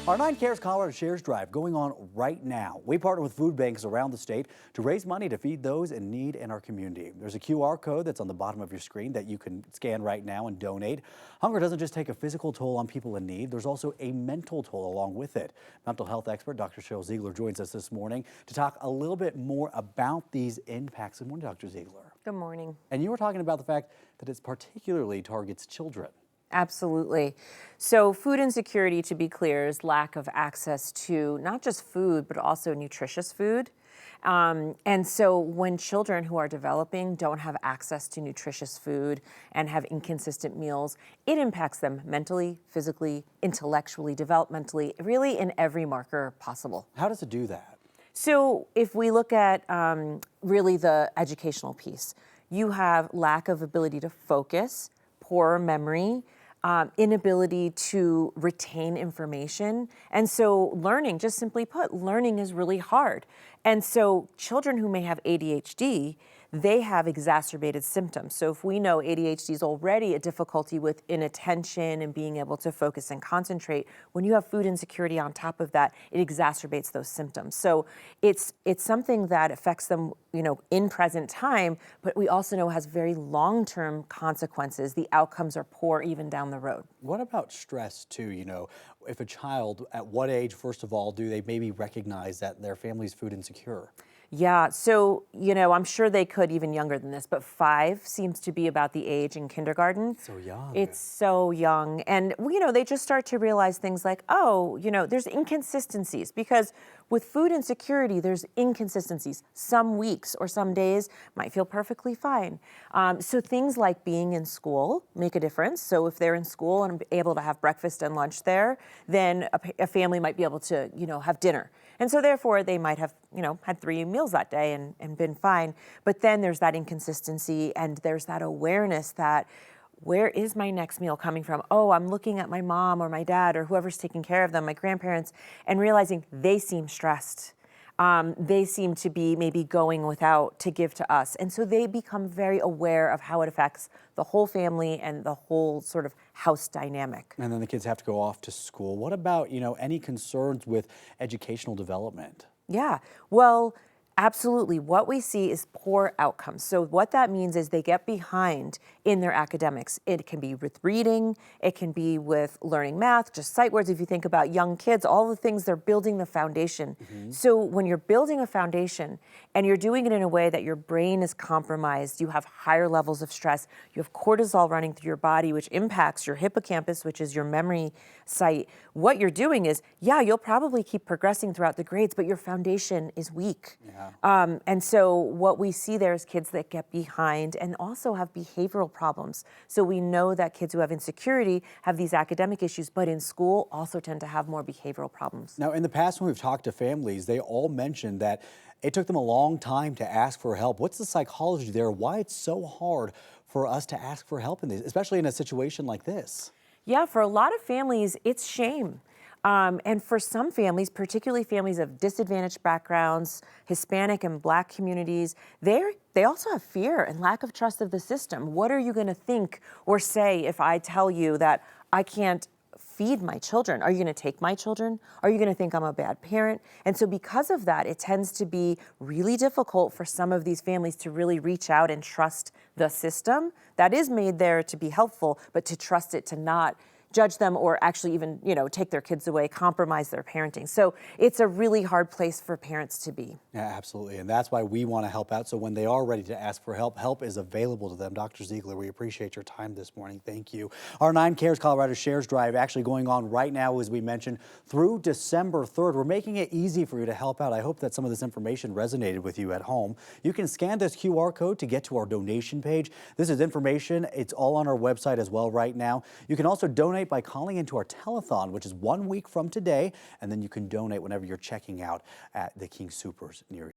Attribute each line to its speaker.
Speaker 1: Our 9 Cares Colorado Shares Drive going on right now. We partner with food banks around the state to raise money to feed those in need in our community. There's a QR code that's on the bottom of your screen that you can scan right now and donate. Hunger doesn't just take a physical toll on people in need. There's also a mental toll along with it. Mental health expert Dr. Cheryl Ziegler joins us this morning to talk a little bit more about these impacts. Good morning, Dr. Ziegler.
Speaker 2: Good morning.
Speaker 1: And you were talking about the fact that it particularly targets children.
Speaker 2: Absolutely. So food insecurity, to be clear, is lack of access to not just food, but also nutritious food. And so when children who are developing don't have access to nutritious food and have inconsistent meals, it impacts them mentally, physically, intellectually, developmentally, really in every marker possible.
Speaker 1: How does it do that?
Speaker 2: So if we look at really the educational piece, you have lack of ability to focus, poor memory, inability to retain information. And so learning, just simply put, learning is really hard. And so children who may have ADHD, they have exacerbated symptoms. So if we know ADHD is already a difficulty with inattention and being able to focus and concentrate, when you have food insecurity on top of that, it exacerbates those symptoms. So it's something that affects them, in present time, but we also know has very long-term consequences. The outcomes are poor even down the road.
Speaker 1: What about stress too? If a child, at what age, first of all, do they maybe recognize that their family's food insecure?
Speaker 2: Yeah, so, I'm sure they could even younger than this, but 5 seems to be about the age in kindergarten.
Speaker 1: So young.
Speaker 2: It's so young. And, they just start to realize things like, there's inconsistencies, because with food insecurity, there's inconsistencies. Some weeks or some days might feel perfectly fine. So things like being in school make a difference. So if they're in school and able to have breakfast and lunch there, then a family might be able to, have dinner. And so therefore they might have, had 3 meals that day and been fine. But then there's that inconsistency and there's that awareness that where is my next meal coming from? Oh, I'm looking at my mom or my dad or whoever's taking care of them, my grandparents, and realizing they seem stressed. They seem to be maybe going without to give to us. And so they become very aware of how it affects the whole family and the whole sort of house dynamic.
Speaker 1: And then the kids have to go off to school. What about, any concerns with educational development?
Speaker 2: Yeah, well, absolutely. What we see is poor outcomes. So what that means is they get behind in their academics. It can be with reading, it can be with learning math, just sight words. If you think about young kids, all the things, they're building the foundation. So when you're building a foundation and you're doing it in a way that your brain is compromised, you have higher levels of stress, you have cortisol running through your body, which impacts your hippocampus, which is your memory site. What you're doing is, you'll probably keep progressing throughout the grades, but your foundation is weak.
Speaker 1: Yeah.
Speaker 2: And so what we see there is kids that get behind and also have behavioral problems. So we know that kids who have insecurity have these academic issues, but in school also tend to have more behavioral problems.
Speaker 1: Now, in the past, when we've talked to families, they all mentioned that it took them a long time to ask for help. What's the psychology there? Why it's so hard for us to ask for help in this, especially in a situation like this?
Speaker 2: Yeah, for a lot of families, it's shame. And for some families, particularly families of disadvantaged backgrounds, Hispanic and Black communities, they also have fear and lack of trust of the system. What are you going to think or say if I tell you that I can't feed my children? Are you going to take my children? Are you going to think I'm a bad parent? And so because of that, it tends to be really difficult for some of these families to really reach out and trust the system that is made there to be helpful, but to trust it to not judge them or actually even, take their kids away, compromise their parenting. So it's a really hard place for parents to be.
Speaker 1: Yeah, absolutely. And that's why we want to help out. So when they are ready to ask for help, help is available to them. Dr. Ziegler, we appreciate your time this morning. Thank you. Our 9 Cares Colorado Shares Drive actually going on right now, as we mentioned, through December 3rd. We're making it easy for you to help out. I hope that some of this information resonated with you at home. You can scan this QR code to get to our donation page. This is information. It's all on our website as well right now. You can also donate by calling into our telethon, which is 1 week from today, and then you can donate whenever you're checking out at the King Soopers near you.